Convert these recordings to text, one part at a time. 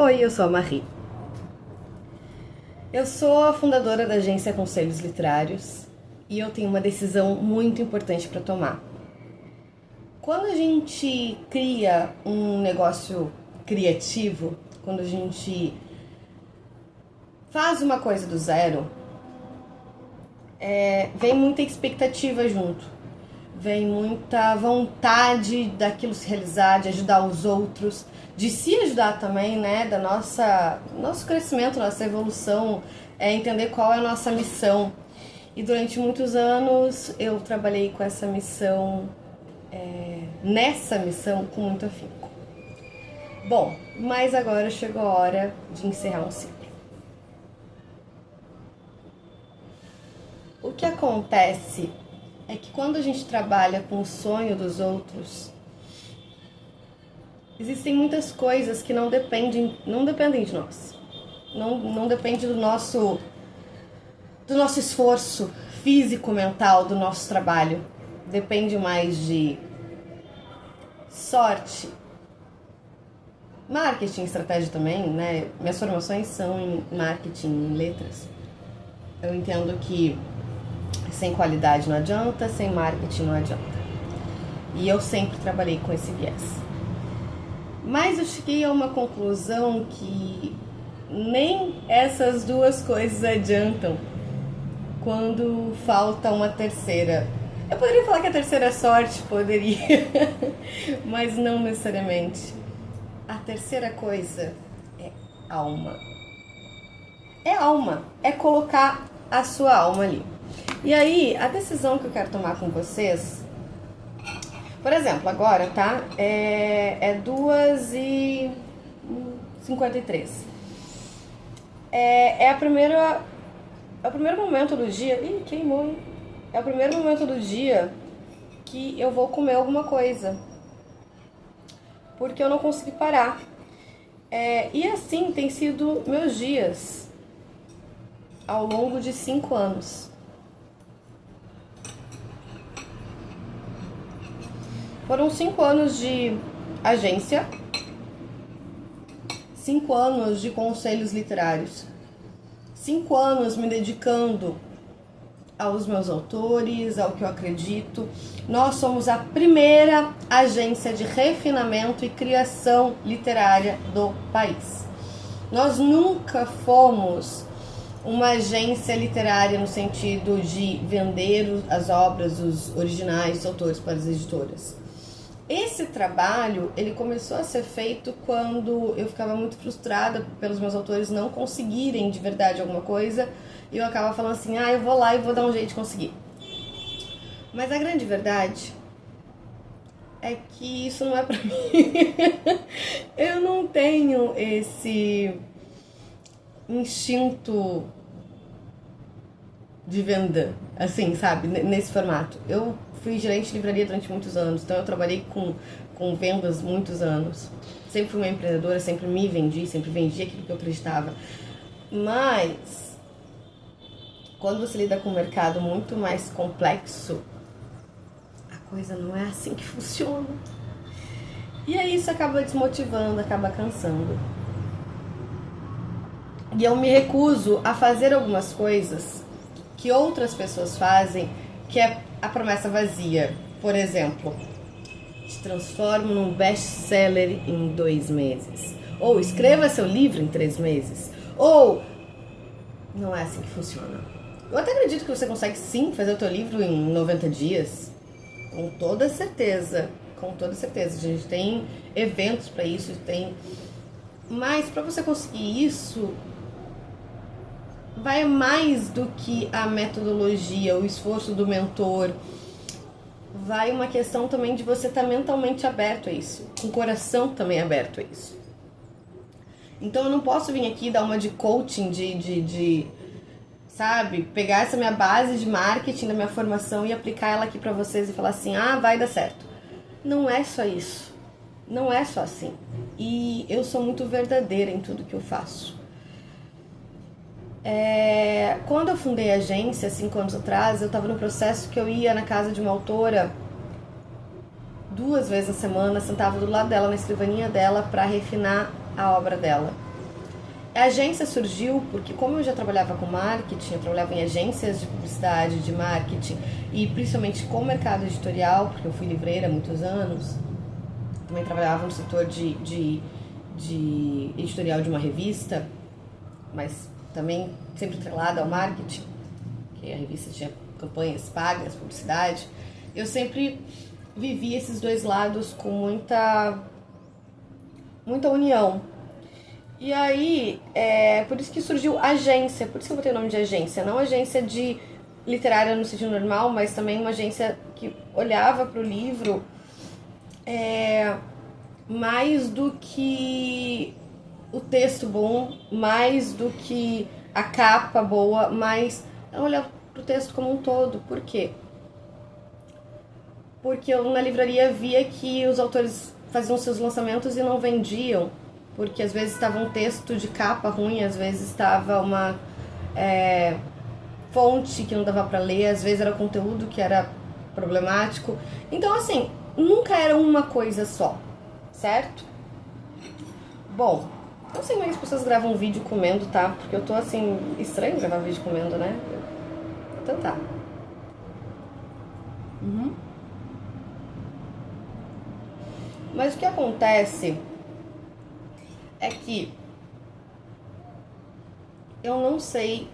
Oi, eu sou a Marie. Eu sou a fundadora da agência Conselhos Literários e eu tenho uma decisão muito importante para tomar. Quando a gente cria um negócio criativo, quando a gente faz uma coisa do zero, vem muita expectativa junto, vem muita vontade daquilo se realizar, de ajudar os outros, de se ajudar também, né, da nosso crescimento, nossa evolução, entender qual é a nossa missão. E durante muitos anos eu trabalhei com essa missão, nessa missão com muito afinco. Bom, mas agora chegou a hora de encerrar um ciclo. O que acontece é que quando a gente trabalha com o sonho dos outros, existem muitas coisas que não dependem de nós. Não depende do nosso esforço físico, mental, do nosso trabalho. Depende mais de sorte, marketing, estratégia também, né? Minhas formações são em marketing, em letras. Eu entendo que sem qualidade não adianta, sem marketing não adianta. E eu sempre trabalhei com esse viés. Mas eu cheguei a uma conclusão que nem essas duas coisas adiantam quando falta uma terceira. Eu poderia falar que a terceira é sorte, poderia, mas não necessariamente. A terceira coisa é alma. É alma, é colocar a sua alma ali. E aí, a decisão que eu quero tomar com vocês, por exemplo, agora, tá? É 2h53. É o primeiro momento do dia. Ih, queimou, hein? É o primeiro momento do dia que eu vou comer alguma coisa. Porque eu não consegui parar. E assim tem sido meus dias ao longo de 5 anos. Foram 5 anos de agência, 5 anos de conselhos literários, 5 anos me dedicando aos meus autores, ao que eu acredito. Nós somos a primeira agência de refinamento e criação literária do país. Nós nunca fomos uma agência literária no sentido de vender as obras, os originais, os autores para as editoras. Esse trabalho, ele começou a ser feito quando eu ficava muito frustrada pelos meus autores não conseguirem de verdade alguma coisa, e eu acabava falando assim, eu vou lá e vou dar um jeito de conseguir. Mas a grande verdade é que isso não é pra mim. Eu não tenho esse instinto de venda, assim, sabe, nesse formato. Eu fui gerente de livraria durante muitos anos, então eu trabalhei com vendas muitos anos. Sempre fui uma empreendedora, sempre me vendi, sempre vendi aquilo que eu acreditava. Mas quando você lida com um mercado muito mais complexo, a coisa não é assim que funciona. E aí isso acaba desmotivando, acaba cansando. E eu me recuso a fazer algumas coisas que outras pessoas fazem, que é a promessa vazia. Por exemplo, te transformo num best-seller em 2 meses. Ou escreva seu livro em 3 meses. Ou não é assim que funciona. Eu até acredito que você consegue sim fazer o teu livro em 90 dias. Com toda certeza. Com toda certeza. A gente tem eventos para isso, tem. Mas para você conseguir isso, vai mais do que a metodologia, o esforço do mentor. Vai uma questão também de você estar mentalmente aberto a isso, com o coração também aberto a isso. Então eu não posso vir aqui dar uma de coaching, sabe, pegar essa minha base de marketing da minha formação e aplicar ela aqui pra vocês e falar assim, vai dar certo. Não é só isso, não é só assim. E eu sou muito verdadeira em tudo que eu faço. Quando eu fundei a agência, 5 anos atrás, eu estava no processo que eu ia na casa de uma autora 2 vezes na semana, sentava do lado dela, na escrivaninha dela, para refinar a obra dela. A agência surgiu porque, como eu já trabalhava com marketing, eu trabalhava em agências de publicidade, de marketing e principalmente com o mercado editorial, porque eu fui livreira há muitos anos. Também trabalhava no setor de editorial de uma revista, mas também sempre atrelada ao marketing, que a revista tinha campanhas pagas, publicidade. Eu sempre vivi esses dois lados com muita união. E aí, por isso que surgiu agência, por isso que eu botei o nome de agência, não agência de literária no sentido normal, mas também uma agência que olhava para o livro mais do que o texto bom, mais do que a capa boa, mas olhar para o texto como um todo. Por quê? Porque eu na livraria via que os autores faziam seus lançamentos e não vendiam, porque às vezes estava um texto de capa ruim, às vezes estava uma fonte que não dava para ler, às vezes era conteúdo que era problemático. Então, assim, nunca era uma coisa só, certo? Bom, não sei como as pessoas gravam vídeo comendo, tá? Porque eu tô, assim, estranho gravar vídeo comendo, né? Vou tentar. Mas o que acontece é que eu não sei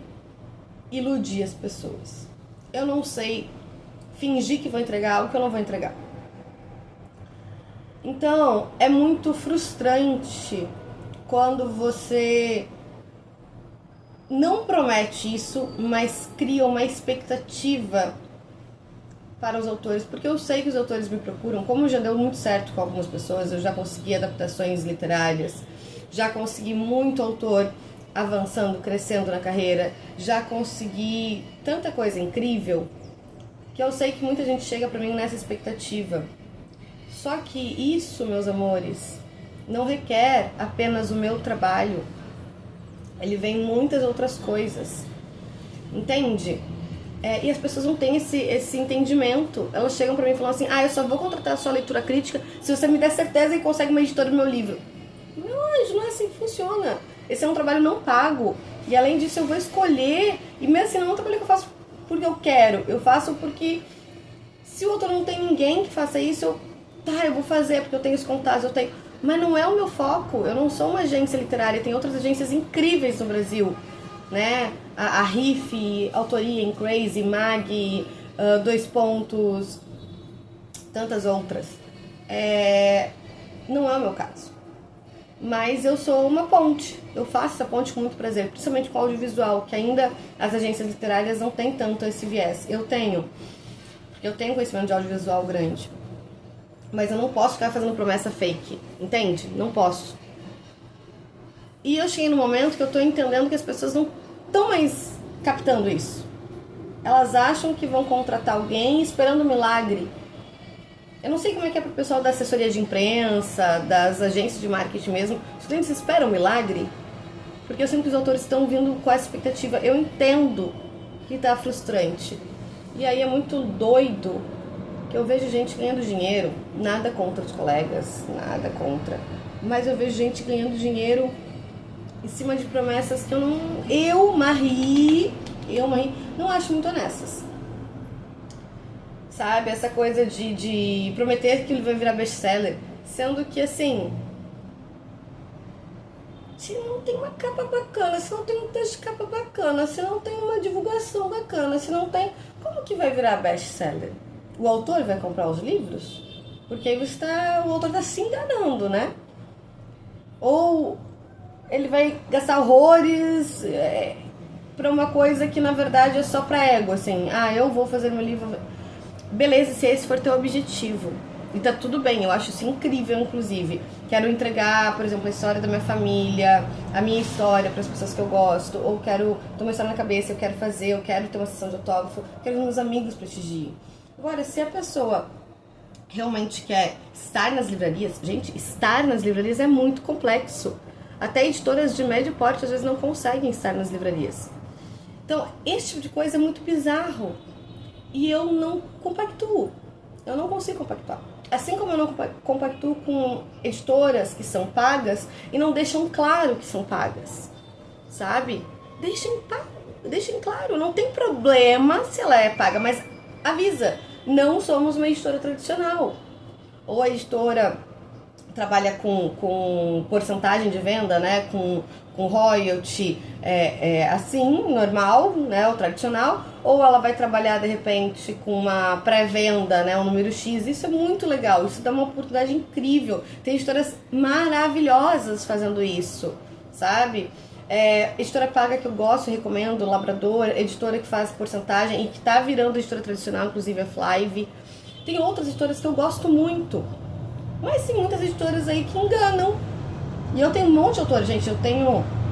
iludir as pessoas. Eu não sei fingir que vou entregar algo que eu não vou entregar. Então, é muito frustrante quando você não promete isso, mas cria uma expectativa para os autores, porque eu sei que os autores me procuram, como já deu muito certo com algumas pessoas, eu já consegui adaptações literárias, já consegui muito autor avançando, crescendo na carreira, já consegui tanta coisa incrível, que eu sei que muita gente chega para mim nessa expectativa. Só que isso, meus amores, não requer apenas o meu trabalho, ele vem muitas outras coisas, entende? E as pessoas não têm esse entendimento. Elas chegam pra mim e falam assim: eu só vou contratar a sua leitura crítica se você me der certeza que consegue uma editora do meu livro. Meu anjo, não é assim que funciona. Esse é um trabalho não pago. E além disso eu vou escolher. E mesmo assim não é um trabalho que eu faço porque eu quero. Eu faço porque se o autor não tem ninguém que faça isso, eu vou fazer porque eu tenho os contatos, eu tenho. Mas não é o meu foco. Eu não sou uma agência literária. Tem outras agências incríveis no Brasil, né? A Riff, Autoria em Crazy, Mag, Dois Pontos, tantas outras. Não é o meu caso. Mas eu sou uma ponte. Eu faço essa ponte com muito prazer, principalmente com audiovisual, que ainda as agências literárias não têm tanto esse viés. Eu tenho, porque eu tenho conhecimento de audiovisual grande. Mas eu não posso ficar fazendo promessa fake, entende? Não posso. E eu cheguei no momento que eu tô entendendo que as pessoas não estão mais captando isso. Elas acham que vão contratar alguém esperando um milagre. Eu não sei como é que é pro pessoal da assessoria de imprensa, das agências de marketing mesmo. Os clientes esperam um milagre? Porque eu sinto que os autores estão vindo com essa expectativa. Eu entendo que tá frustrante. E aí é muito doido que eu vejo gente ganhando dinheiro. Nada contra os colegas, nada contra. Mas eu vejo gente ganhando dinheiro em cima de promessas que eu, Marie, não acho muito honestas. Sabe, essa coisa de prometer que ele vai virar best-seller, sendo que, assim, se não tem uma capa bacana, se não tem um texto de capa bacana, se não tem uma divulgação bacana, se não tem... Como que vai virar best-seller? O autor vai comprar os livros? Porque aí o autor está se enganando, né? Ou ele vai gastar horrores pra uma coisa que na verdade é só pra ego, assim, eu vou fazer meu livro. Beleza, se esse for teu objetivo, e tá tudo bem, eu acho isso incrível, inclusive. Quero entregar, por exemplo, a história da minha família, a minha história para as pessoas que eu gosto, ou quero ter uma história na cabeça, eu quero ter uma sessão de autógrafo, quero que meus amigos prestigiem. Agora, se a pessoa realmente quer estar nas livrarias, gente, estar nas livrarias é muito complexo. Até editoras de médio porte às vezes não conseguem estar nas livrarias. Então, esse tipo de coisa é muito bizarro. E eu não compactuo. Eu não consigo compactuar. Assim como eu não compactuo com editoras que são pagas e não deixam claro que são pagas. sabe? Deixem claro, não tem problema se ela é paga, mas avisa, não somos uma editora tradicional. Ou a editora trabalha com porcentagem de venda, né? Com royalty, assim, normal, né? O tradicional. Ou ela vai trabalhar, de repente, com uma pré-venda, né? Um número X. Isso é muito legal, isso dá uma oportunidade incrível. Tem editoras maravilhosas fazendo isso, sabe? Editora paga que eu gosto, recomendo, Labrador, editora que faz porcentagem e que tá virando editora tradicional, inclusive a Flive. Tem outras editoras que eu gosto muito, mas tem muitas editoras aí que enganam. E eu tenho um monte de autores, gente,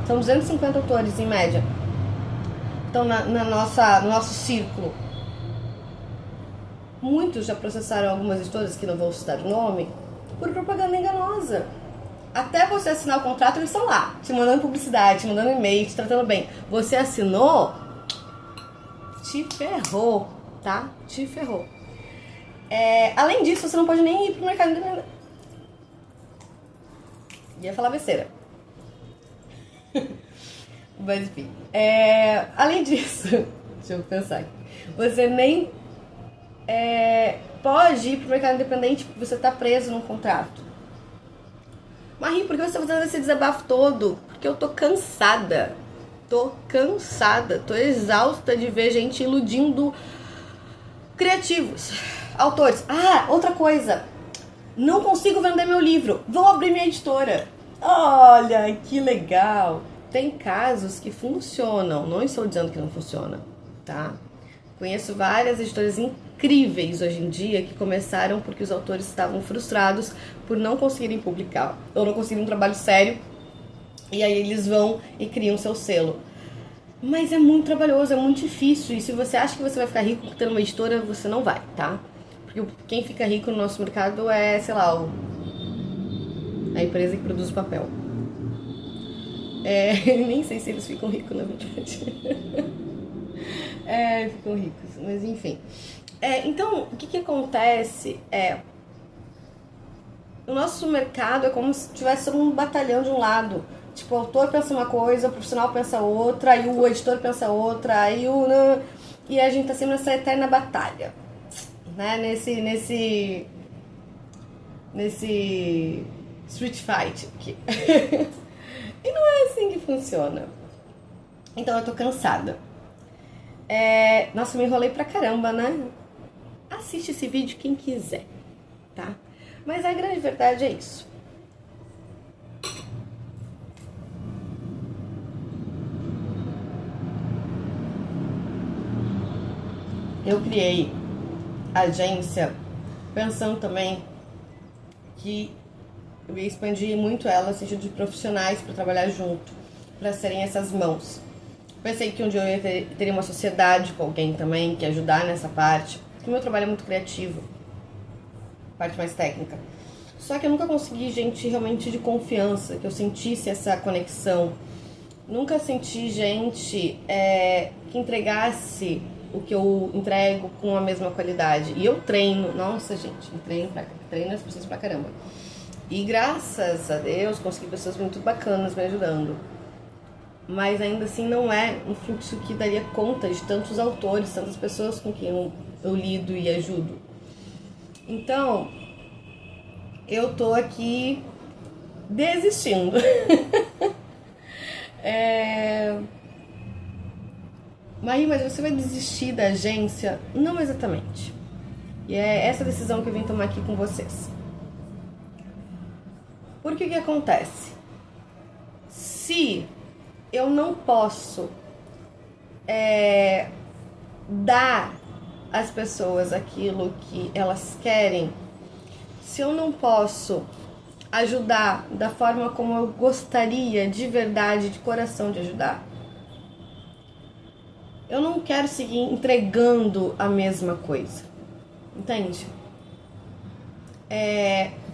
são 250 autores em média. Então no nosso círculo. Muitos já processaram algumas editoras, que não vou citar o nome, por propaganda enganosa. Até você assinar o contrato, eles estão lá, te mandando publicidade, te mandando e-mail, te tratando bem. Você assinou, te ferrou, tá? Te ferrou. Além disso, você não pode nem ir pro mercado independente. Ia falar besteira. Mas enfim. Além disso, deixa eu pensar aqui. Você nem pode ir pro mercado independente porque você tá preso num contrato. Marie, por que você tá fazendo esse desabafo todo? Porque eu tô cansada. Tô exausta de ver gente iludindo criativos, autores. Outra coisa. Não consigo vender meu livro. Vou abrir minha editora. Olha, que legal. Tem casos que funcionam. Não estou dizendo que não funciona, tá? Conheço várias editoras incríveis hoje em dia que começaram porque os autores estavam frustrados por não conseguirem publicar ou não conseguirem um trabalho sério, e aí eles vão e criam seu selo. Mas é muito trabalhoso, é muito difícil, e se você acha que você vai ficar rico tendo uma editora, você não vai, tá? Porque quem fica rico no nosso mercado é, sei lá, a empresa que produz o papel. Nem sei se eles ficam ricos, na verdade. Ficam ricos, mas enfim. Então, o que acontece o nosso mercado é como se tivesse um batalhão de um lado. Tipo, o autor pensa uma coisa, o profissional pensa outra, aí o editor pensa outra, aí e a gente tá sempre nessa eterna batalha, né? Nesse street fight aqui. E não é assim que funciona. Então eu tô cansada. Nossa, eu me enrolei pra caramba, né? Assiste esse vídeo quem quiser, tá? Mas a grande verdade é isso. Eu criei a agência pensando também que eu ia expandir muito ela no sentido de profissionais para trabalhar junto, para serem essas mãos. Pensei que um dia eu teria uma sociedade com alguém também que ajudar nessa parte, porque o meu trabalho é muito criativo, parte mais técnica. Só que eu nunca consegui gente realmente de confiança, que eu sentisse essa conexão. Nunca senti gente que entregasse o que eu entrego com a mesma qualidade. E eu treino, nossa gente, treino as pessoas pra caramba. E graças a Deus consegui pessoas muito bacanas me ajudando. Mas ainda assim não é um fluxo que daria conta de tantos autores, tantas pessoas com quem eu lido e ajudo. Então, eu tô aqui desistindo. Maria, mas você vai desistir da agência? Não exatamente. E é essa decisão que eu vim tomar aqui com vocês. Porque o que acontece? Se eu não posso dar às pessoas aquilo que elas querem, se eu não posso ajudar da forma como eu gostaria de verdade, de coração de ajudar, eu não quero seguir entregando a mesma coisa, entende?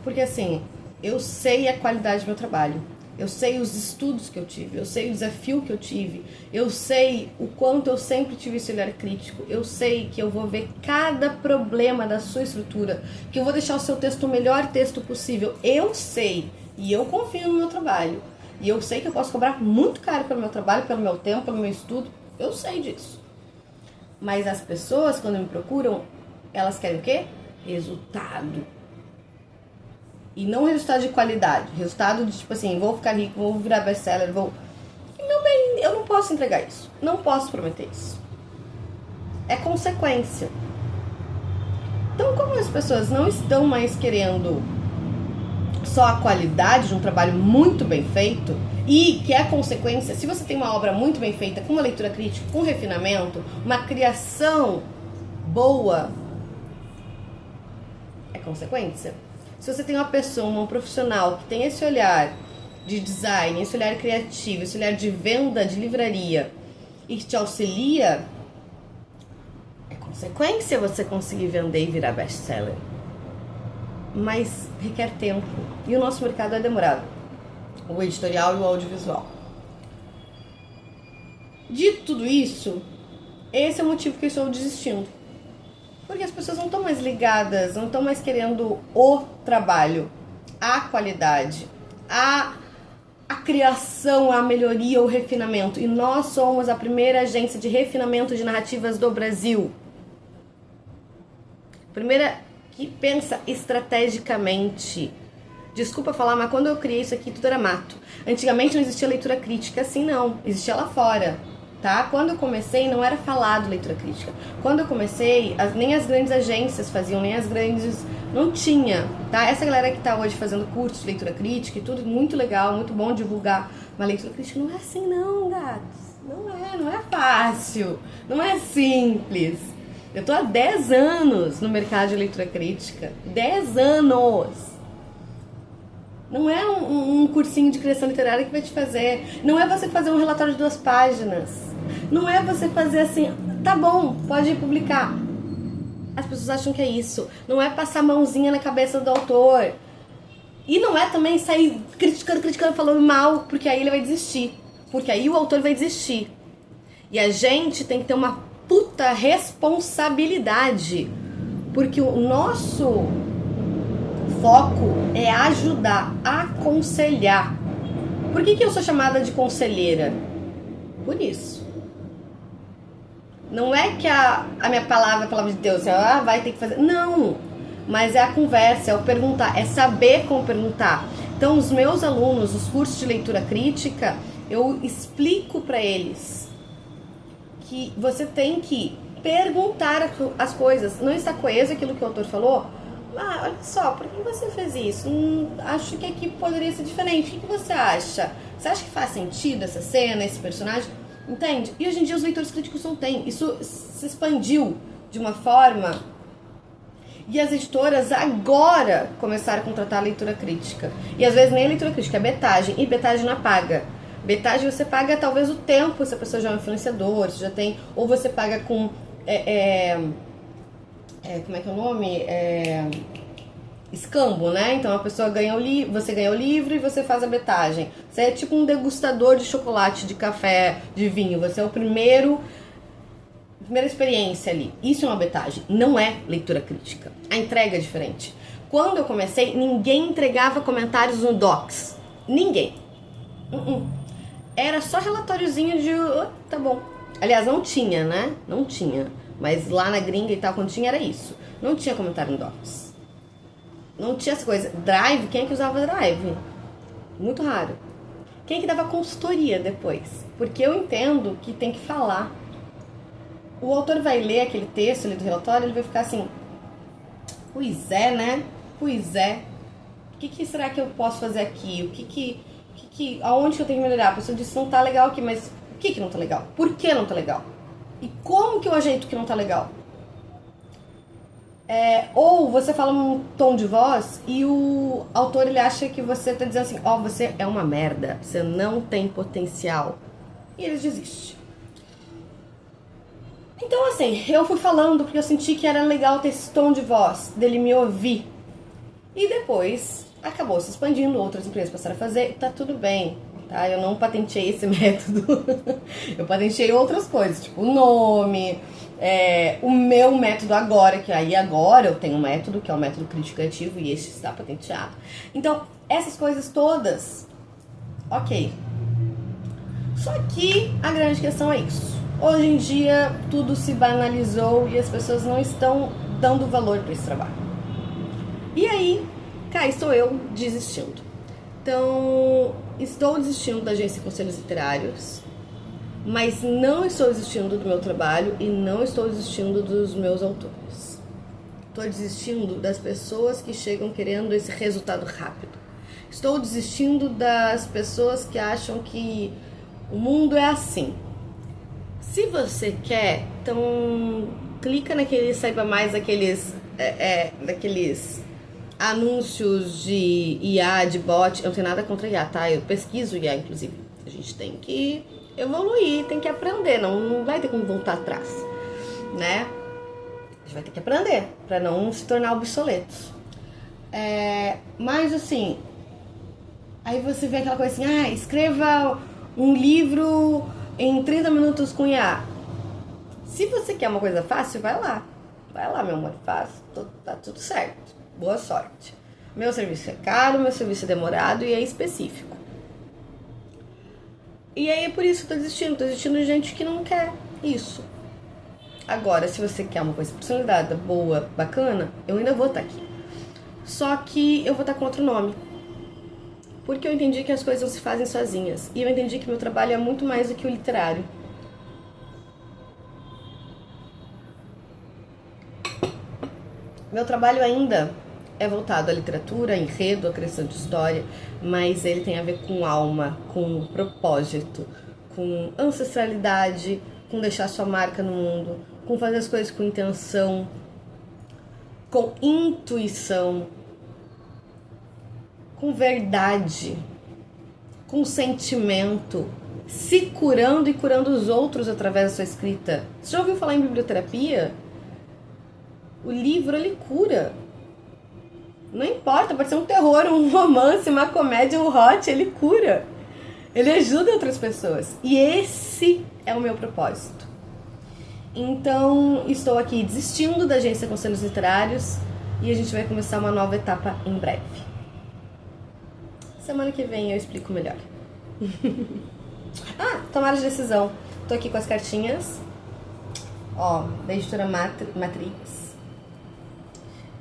Porque assim, eu sei a qualidade do meu trabalho, eu sei os estudos que eu tive, eu sei o desafio que eu tive, eu sei o quanto eu sempre tive esse olhar crítico, eu sei que eu vou ver cada problema da sua estrutura, que eu vou deixar o seu texto o melhor texto possível, eu sei, e eu confio no meu trabalho. E eu sei que eu posso cobrar muito caro pelo meu trabalho, pelo meu tempo, pelo meu estudo. Eu sei disso. Mas as pessoas, quando me procuram, elas querem o quê? Resultado. E não resultado de qualidade. Resultado de, tipo assim, vou ficar rico, vou virar best-seller, vou... Meu bem, eu não posso entregar isso. Não posso prometer isso. É consequência. Então, como as pessoas não estão mais querendo só a qualidade de um trabalho muito bem feito, e que é a consequência, se você tem uma obra muito bem feita, com uma leitura crítica, com refinamento, uma criação boa, é consequência. Se você tem uma pessoa, um profissional que tem esse olhar de design, esse olhar criativo, esse olhar de venda de livraria e que te auxilia, é consequência você conseguir vender e virar best-seller. Mas requer tempo. E o nosso mercado é demorado. O editorial e o audiovisual. Dito tudo isso, esse é o motivo que eu estou desistindo. Porque as pessoas não estão mais ligadas, não estão mais querendo o trabalho, a qualidade, a criação, a melhoria, o refinamento. E nós somos a primeira agência de refinamento de narrativas do Brasil. Primeira que pensa estrategicamente. Desculpa falar, mas quando eu criei isso aqui, tudo era mato. Antigamente não existia leitura crítica assim, não. Existia lá fora, tá? Quando eu comecei, não era falado leitura crítica. Quando eu comecei, nem as grandes agências faziam, nem as grandes... Não tinha, tá? Essa galera que tá hoje fazendo curso de leitura crítica e tudo, muito legal, muito bom divulgar. Mas leitura crítica não é assim, não, gatos. Não é fácil. Não é simples. Eu tô há 10 anos no mercado de leitura crítica. 10 anos! Não é um cursinho de criação literária que vai te fazer. Não é você fazer um relatório de 2 páginas. Não é você fazer assim, tá bom, pode publicar. As pessoas acham que é isso. Não é passar a mãozinha na cabeça do autor. E não é também sair criticando, falando mal, porque aí ele vai desistir. Porque aí o autor vai desistir. E a gente tem que ter uma puta responsabilidade. Porque o nosso foco é ajudar, aconselhar. Por que eu sou chamada de conselheira? Por isso. Não é que a minha palavra é a palavra de Deus, vai ter que fazer. Não, mas é a conversa, é o perguntar, é saber como perguntar. Então, os meus alunos, os cursos de leitura crítica, eu explico para eles que você tem que perguntar as coisas. Não está coeso aquilo que o autor falou? Olha só, por que você fez isso? Acho que aqui poderia ser diferente. O que você acha? Você acha que faz sentido essa cena, esse personagem? Entende? E hoje em dia os leitores críticos não têm. Isso se expandiu de uma forma... E as editoras agora começaram a contratar a leitura crítica. E às vezes nem a leitura crítica, é betagem. E betagem não paga. Betagem você paga talvez o tempo, se a pessoa já é um influenciador, se já tem... Ou você paga com... como é que é o nome? Escambo, né? Então a pessoa ganha você ganha o livro e você faz a betagem. Você é tipo um degustador de chocolate, de café, de vinho. Você é o primeira experiência ali. Isso é uma betagem, não é leitura crítica. A entrega é diferente. Quando eu comecei, ninguém entregava comentários no Docs. Ninguém. Era só relatóriozinho de... tá bom. Aliás, não tinha, né? Não tinha. Mas lá na gringa e tal, quando tinha, era isso. Não tinha comentário no Docs. Não tinha essa coisa. Drive, quem é que usava Drive? Muito raro. Quem é que dava consultoria depois? Porque eu entendo que tem que falar. O autor vai ler aquele texto ali do relatório, ele vai ficar assim... Pois é, né? Pois é. O que será que eu posso fazer aqui? Aonde que eu tenho que melhorar? A pessoa disse, não tá legal aqui, mas o que não tá legal? Por que não tá legal? E como que eu ajeito que não tá legal? Ou você fala um tom de voz e o autor ele acha que você tá dizendo assim, você é uma merda, você não tem potencial. E ele desiste. Então assim, eu fui falando porque eu senti que era legal ter esse tom de voz, dele me ouvir. E depois acabou se expandindo, outras empresas passaram a fazer, tá tudo bem. Tá? Eu não patenteei esse método. Eu patenteei outras coisas, tipo o nome, o meu método agora, que aí agora eu tenho um método, que é o método crítico criativo, e esse está patenteado. Então, essas coisas todas Ok. Só que a grande questão é isso. Hoje em dia tudo se banalizou e as pessoas não estão dando valor para esse trabalho. E aí, cá estou eu desistindo. Então, estou desistindo da agência Conselhos Literários, mas não estou desistindo do meu trabalho e não estou desistindo dos meus autores. Estou desistindo das pessoas que chegam querendo esse resultado rápido. Estou desistindo das pessoas que acham que o mundo é assim. Se você quer, então clica naquele, saiba mais daqueles anúncios de IA, de bot. Eu não tenho nada contra IA, tá? Eu pesquiso IA, inclusive. A gente tem que evoluir, tem que aprender, não vai ter como voltar atrás, né? A gente vai ter que aprender para não se tornar obsoletos. Mas assim, aí você vê aquela coisa assim, escreva um livro em 30 minutos com IA. Se você quer uma coisa fácil, vai lá, meu amor, faz, tá tudo certo, boa sorte. Meu serviço é caro, meu serviço é demorado e é específico. E aí é por isso que eu tô desistindo de gente que não quer isso. Agora, se você quer uma coisa personalizada, boa, bacana, eu ainda vou estar aqui. Só que eu vou estar com outro nome. Porque eu entendi que as coisas não se fazem sozinhas. E eu entendi que meu trabalho é muito mais do que o literário. Meu trabalho ainda é voltado à literatura, a enredo, a criação de história, mas ele tem a ver com alma, com propósito, com ancestralidade, com deixar sua marca no mundo, com fazer as coisas com intenção, com intuição, com verdade, com sentimento, se curando e curando os outros através da sua escrita. Você já ouviu falar em biblioterapia? O livro, ele cura. Não importa, pode ser um terror, um romance, uma comédia, um hot, ele cura. Ele ajuda outras pessoas. E esse é o meu propósito. Então, estou aqui desistindo da agência Conselhos Literários e a gente vai começar uma nova etapa em breve. Semana que vem eu explico melhor. Tomada de decisão. Tô aqui com as cartinhas. Da editora Matrix.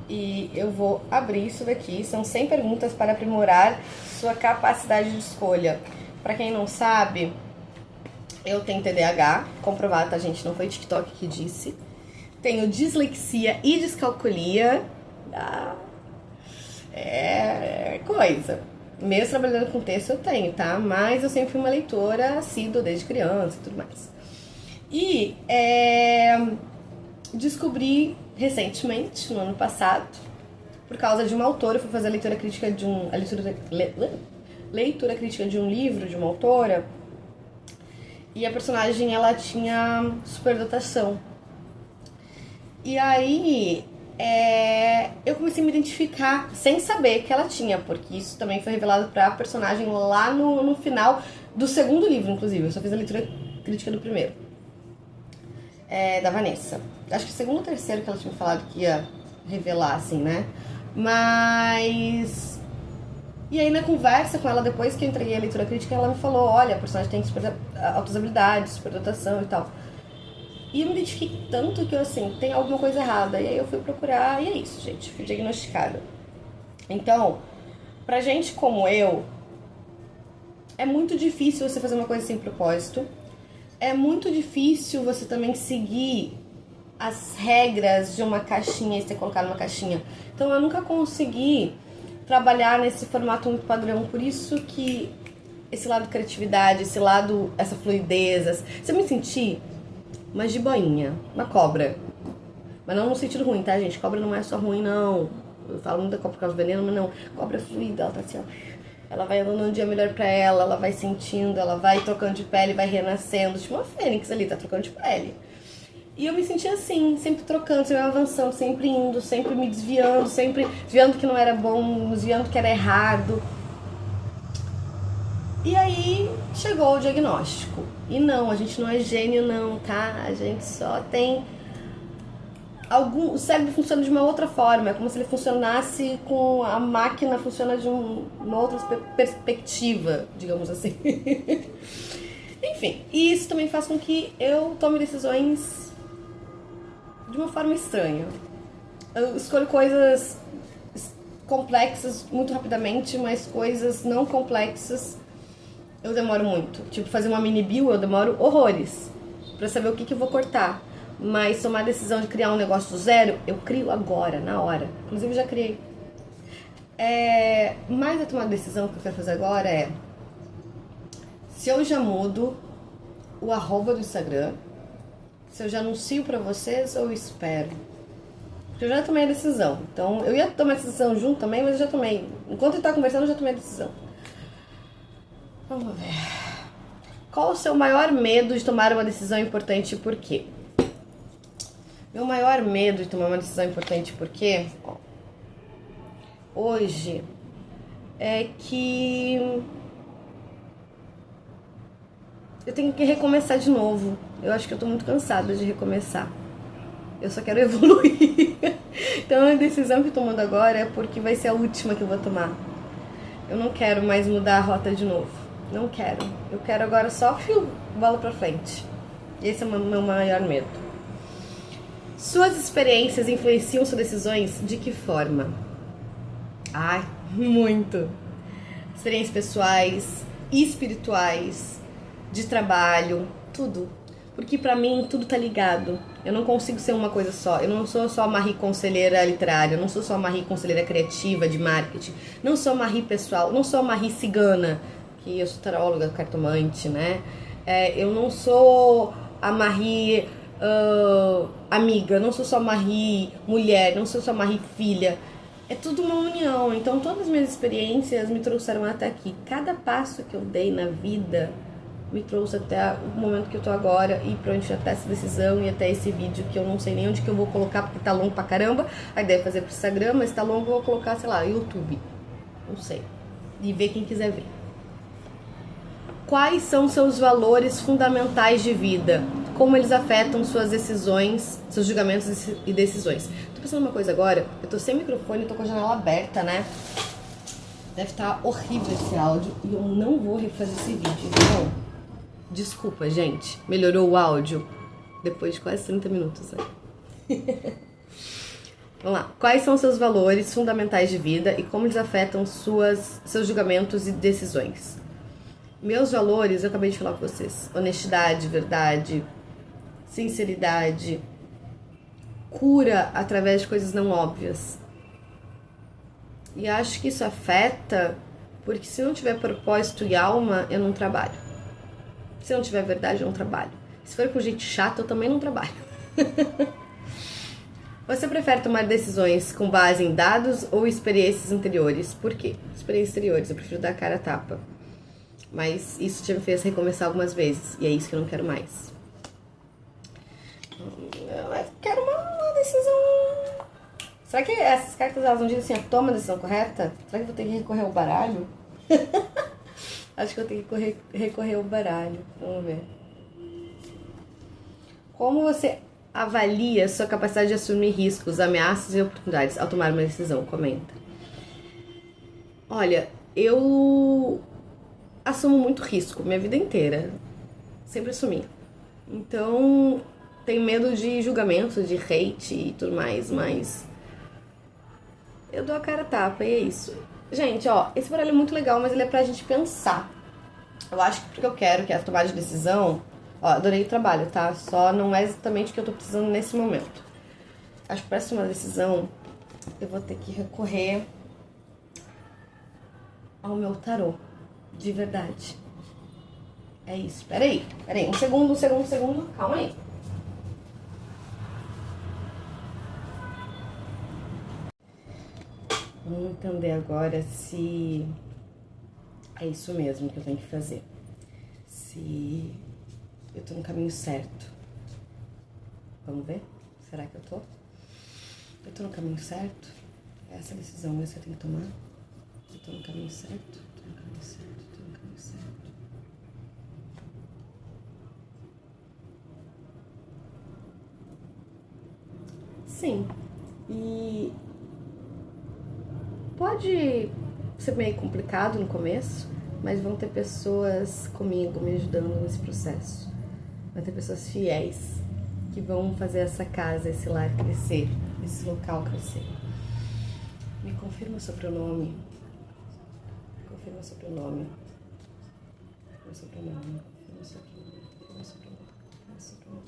E eu vou abrir isso daqui. São 100 perguntas para aprimorar sua capacidade de escolha. Pra quem não sabe, eu tenho TDAH, comprovado, tá, gente? Não foi TikTok que disse. Tenho dislexia e descalculia. É coisa. Mesmo trabalhando com texto eu tenho, tá? Mas eu sempre fui uma leitora assídua desde criança e tudo mais. E descobri recentemente, no ano passado, por causa de uma autora, eu fui fazer a leitura crítica de leitura crítica de um livro de uma autora, e a personagem, ela tinha superdotação. E aí eu comecei a me identificar sem saber que ela tinha, porque isso também foi revelado pra personagem lá no final do segundo livro, inclusive. Eu só fiz a leitura crítica do primeiro, da Vanessa. Acho que o segundo ou terceiro que ela tinha me falado que ia revelar, assim, né? Mas... E aí, na conversa com ela, depois que eu entreguei a leitura crítica, ela me falou, olha, a personagem tem super altas habilidades, superdotação e tal. E eu me identifiquei tanto que eu, assim, tem alguma coisa errada. E aí eu fui procurar e é isso, gente, fui diagnosticada. Então, pra gente como eu, é muito difícil você fazer uma coisa sem propósito. É muito difícil você também seguir as regras de uma caixinha e ser colocado numa caixinha. Então eu nunca consegui trabalhar nesse formato muito padrão. Por isso que esse lado criatividade, esse lado, essa fluidez, se eu me sentir uma jiboinha, uma cobra. Mas não no sentido ruim, tá, gente? Cobra não é só ruim, não. Eu falo muito da cobra por causa do veneno, mas não. Cobra é fluida, ela tá assim, ó. Ela vai andando um dia melhor pra ela vai sentindo, ela vai trocando de pele, vai renascendo. Tipo uma fênix ali, tá trocando de pele. E eu me sentia assim, sempre trocando, sempre avançando, sempre indo, sempre me desviando, sempre desviando que não era bom, desviando que era errado. E aí chegou o diagnóstico. E não, a gente não é gênio não, tá? A gente só tem o cérebro funciona de uma outra forma, é como se ele funcionasse com a máquina funciona de uma outra perspectiva, digamos assim. Enfim, e isso também faz com que eu tome decisões de uma forma estranha. Eu escolho coisas complexas muito rapidamente, mas coisas não complexas eu demoro muito. Tipo, fazer uma mini bio eu demoro horrores pra saber o que eu vou cortar. Mas tomar a decisão de criar um negócio do zero, eu crio agora, na hora. Inclusive, eu já criei. Mas a tomar a decisão que eu quero fazer agora é... Se eu já mudo o arroba do Instagram, se eu já anuncio pra vocês ou eu espero. Porque eu já tomei a decisão. Então, eu ia tomar a decisão junto também, mas eu já tomei. Enquanto eu tava conversando, eu já tomei a decisão. Vamos ver. Qual o seu maior medo de tomar uma decisão importante e por quê? Meu maior medo de tomar uma decisão importante porque hoje é que eu tenho que recomeçar de novo. Eu acho que eu tô muito cansada de recomeçar. Eu só quero evoluir. Então a decisão que eu tô tomando agora é porque vai ser a última que eu vou tomar. Eu não quero mais mudar a rota de novo. Não quero. Eu quero agora só bola pra frente. Esse é o meu maior medo. Suas experiências influenciam suas decisões de que forma? Ai, muito. Experiências pessoais, espirituais, de trabalho, tudo. Porque pra mim tudo tá ligado. Eu não consigo ser uma coisa só. Eu não sou só Marie conselheira literária, eu não sou só Marie conselheira criativa de marketing, não sou Marie pessoal, não sou Marie cigana, que eu sou taróloga, cartomante, né? Eu não sou a Marie amiga, não sou só Marie mulher, não sou só Marie filha. É tudo uma união. Então todas as minhas experiências me trouxeram até aqui. Cada passo que eu dei na vida me trouxe até o momento que eu tô agora e pronto, até essa decisão e até esse vídeo que eu não sei nem onde que eu vou colocar porque tá longo pra caramba. A ideia é fazer pro Instagram, mas tá longo, eu vou colocar, sei lá, YouTube. Não sei. E ver quem quiser ver. Quais são seus valores fundamentais de vida? Como eles afetam suas decisões, seus julgamentos e decisões? Tô pensando uma coisa agora, eu tô sem microfone, tô com a janela aberta, né? Deve estar horrível esse áudio e eu não vou refazer esse vídeo, então... Desculpa, gente. Melhorou o áudio depois de quase 30 minutos, né? Vamos lá. Quais são seus valores fundamentais de vida e como eles afetam seus julgamentos e decisões? Meus valores, eu acabei de falar com vocês. Honestidade, verdade, sinceridade, cura através de coisas não óbvias. E acho que isso afeta porque se não tiver propósito e alma, eu não trabalho. Se não tiver verdade, eu não trabalho. Se for com gente chata, eu também não trabalho. Você prefere tomar decisões com base em dados ou experiências anteriores? Por quê? Experiências anteriores, eu prefiro dar a cara a tapa. Mas isso já me fez recomeçar algumas vezes. E é isso que eu não quero mais. Eu quero uma decisão... Será que essas cartas elas não dizem assim, toma a decisão correta? Será que eu vou ter que recorrer ao baralho? Acho que eu tenho que recorrer ao baralho. Vamos ver. Como você avalia sua capacidade de assumir riscos, ameaças e oportunidades ao tomar uma decisão? Comenta. Olha, eu assumo muito risco minha vida inteira. Sempre assumi. Então, tenho medo de julgamento, de hate e tudo mais, mas eu dou a cara a tapa e é isso. Gente, ó, esse baralho é muito legal, mas ele é pra gente pensar. Eu acho que porque eu quero, que é a tomada de decisão... Ó, adorei o trabalho, tá? Só não é exatamente o que eu tô precisando nesse momento. Acho que pra tomar uma decisão, eu vou ter que recorrer ao meu tarô. De verdade. É isso. Peraí. Um segundo. Calma aí. Vamos entender agora se é isso mesmo que eu tenho que fazer. Se eu tô no caminho certo. Vamos ver? Será que eu tô? Eu tô no caminho certo? É essa decisão mesmo que eu tenho que tomar? Eu tô no caminho certo? Tô no caminho certo, tô no caminho certo. Sim. E pode ser meio complicado no começo, mas vão ter pessoas comigo me ajudando nesse processo. Vai ter pessoas fiéis que vão fazer essa casa, esse lar crescer, esse local crescer. Me confirma o seu pronome. Confirma o seu pronome. Confirma o seu pronome. Confirma o seu pronome. Confirma o seu pronome. Confirma o seu pronome.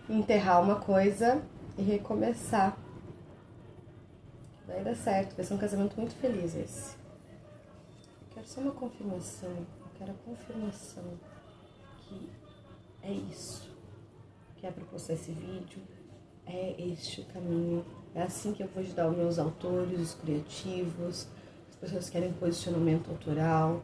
Enterrar uma coisa e recomeçar. Vai dar certo, vai ser um casamento muito feliz esse. Eu quero só uma confirmação, eu quero a confirmação que é isso que é proposto esse vídeo, é este o caminho, é assim que eu vou ajudar os meus autores, os criativos, as pessoas que querem posicionamento autoral,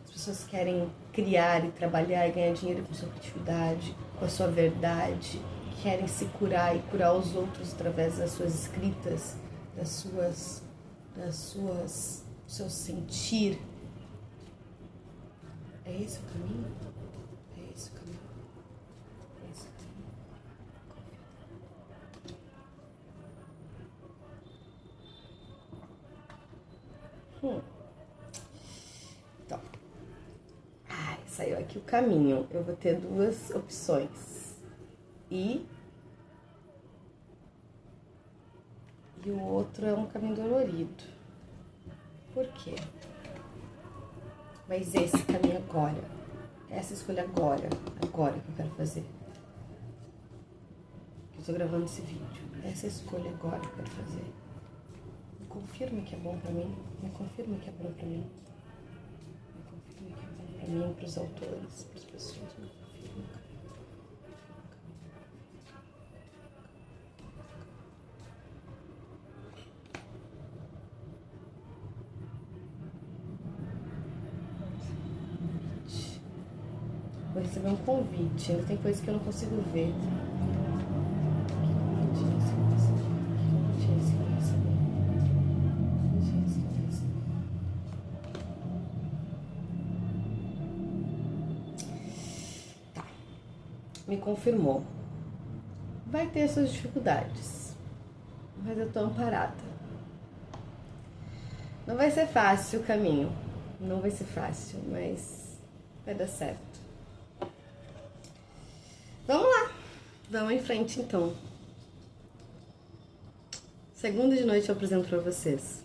as pessoas que querem criar e trabalhar e ganhar dinheiro com sua criatividade, com a sua verdade, querem se curar e curar os outros através das suas escritas, do seu sentir. É esse o caminho? É esse o caminho? É esse o caminho? Então, saiu aqui o caminho. Eu vou ter duas opções. E o outro é um caminho dolorido. Por quê? Mas esse caminho agora, essa escolha agora que eu quero fazer. Eu tô gravando esse vídeo. Essa escolha agora que eu quero fazer. Me confirma que é bom pra mim. Me confirma que é bom pra mim. Me confirma que é bom pra mim, pros autores, pras pessoas. Me confirma. Vou receber um convite, ainda tem coisa que eu não consigo ver. Tá, me confirmou. Vai ter suas dificuldades, mas eu tô amparada. Não vai ser fácil o caminho, não vai ser fácil, mas vai dar certo. Vamos lá, vamos em frente então. Segunda de noite eu apresento pra vocês.